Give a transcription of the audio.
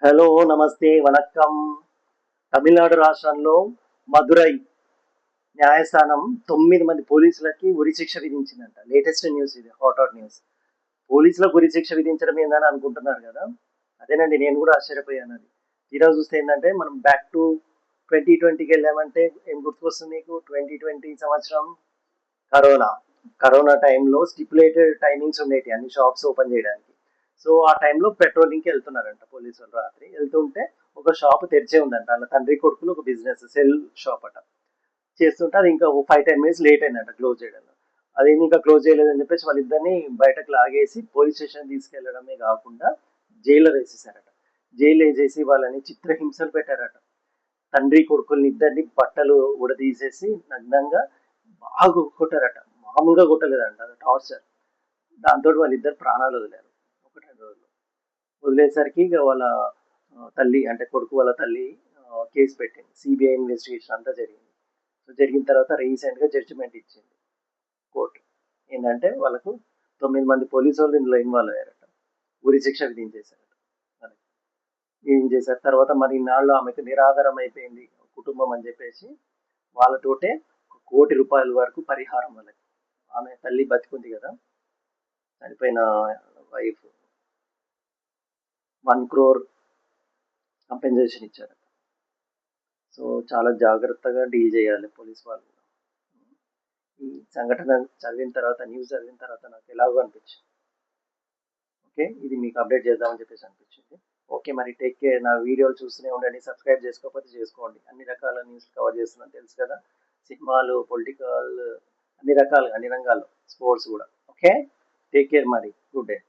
Hello, నమస్తే, వణక్కం. తమిళనాడు రాష్ట్రంలో మదురై న్యాయస్థానం 9 మంది పోలీసులకి ఉరిశిక్ష విధించిందంట. లేటెస్ట్ న్యూస్ ఇది, హాట్ న్యూస్. పోలీసులకు ఉరిశిక్ష విధించడం ఏందని అనుకుంటున్నారు కదా. అదేనండి, నేను కూడా ఆశ్చర్యపోయాను. అది తీరా చూస్తే ఏంటంటే, మనం బ్యాక్ టు 2020కి వెళ్ళామంటే ఏం గుర్తుకొస్తుంది మీకు? 2020 సంవత్సరం కరోనా. కరోనా టైంలో స్టిపులేటెడ్ టైమింగ్స్ ఉండేవి అన్ని షాప్స్ ఓపెన్ చేయడానికి. సో ఆ టైంలో పెట్రోలింగ్కి వెళ్తున్నారంట పోలీసులు. రాత్రి వెళ్తుంటే ఒక షాప్ తెరిచే ఉందంట. అలా తండ్రి కొడుకులు ఒక బిజినెస్ సెల్ షాప్ అట చేస్తుంటే, అది ఇంకా 5-10 మినిట్స్ లేట్ అయిందంట క్లోజ్ చేయడంలో. అది ఇంకా క్లోజ్ చేయలేదని చెప్పేసి వాళ్ళిద్దరిని బయటకు లాగేసి పోలీస్ స్టేషన్ తీసుకెళ్లడమే కాకుండా జైల్లో వేసేసారట. జైలు వేసేసి వాళ్ళని చిత్రహింసలు పెట్టారట. తండ్రి కొడుకుల్ని ఇద్దరిని బట్టలు ఉడదీసేసి నగ్నంగా బాగా కొట్టారట. మామూలుగా కొట్టలేదంట, అది టార్చర్. దాంతో వాళ్ళిద్దరు ప్రాణాలు వదిలారు 1-2 రోజులు. వదిలేసరికి ఇక వాళ్ళ తల్లి, అంటే కొడుకు వాళ్ళ తల్లి కేసు పెట్టింది. సిబిఐ ఇన్వెస్టిగేషన్ అంతా జరిగింది. సో జరిగిన తర్వాత రీసెంట్గా జడ్జిమెంట్ ఇచ్చింది కోర్టు. ఏంటంటే వాళ్ళకు 9 మంది పోలీసు వాళ్ళు ఇందులో ఇన్వాల్వ్ అయ్యారట. ఉరి శిక్ష విధించేశారట. మరి ఏం చేశారు తర్వాత, మరి ఇన్నాళ్ళు ఆమెకు నిరాధారం అయిపోయింది కుటుంబం అని చెప్పేసి వాళ్ళతోటే ₹1 కోటి వరకు పరిహారం వాళ్ళకి. ఆమె తల్లి బతికుంది కదా, చనిపోయిన వైఫ్ 1 crore కంపెన్సేషన్ ఇచ్చారు. సో చాలా జాగ్రత్తగా డీల్ చేయాలి పోలీస్ వాళ్ళు. ఈ సంఘటన చదివిన తర్వాత, న్యూస్ చదివిన తర్వాత నాకు ఎలాగో అనిపించింది. ఓకే, ఇది మీకు అప్డేట్ చేద్దామని చెప్పేసి అనిపించింది. ఓకే, మరి టేక్ కేర్. నా వీడియోలు చూస్తూనే ఉండండి. సబ్స్క్రైబ్ చేసుకోకపోతే చేసుకోండి. అన్ని రకాల న్యూస్ కవర్ చేస్తున్నాను, తెలుసు కదా. సినిమాలు, పొలిటికల్, అన్ని రకాలుగా, అన్ని రంగాల్లో, స్పోర్ట్స్ కూడా. ఓకే, టేక్ కేర్ మరి. Good day.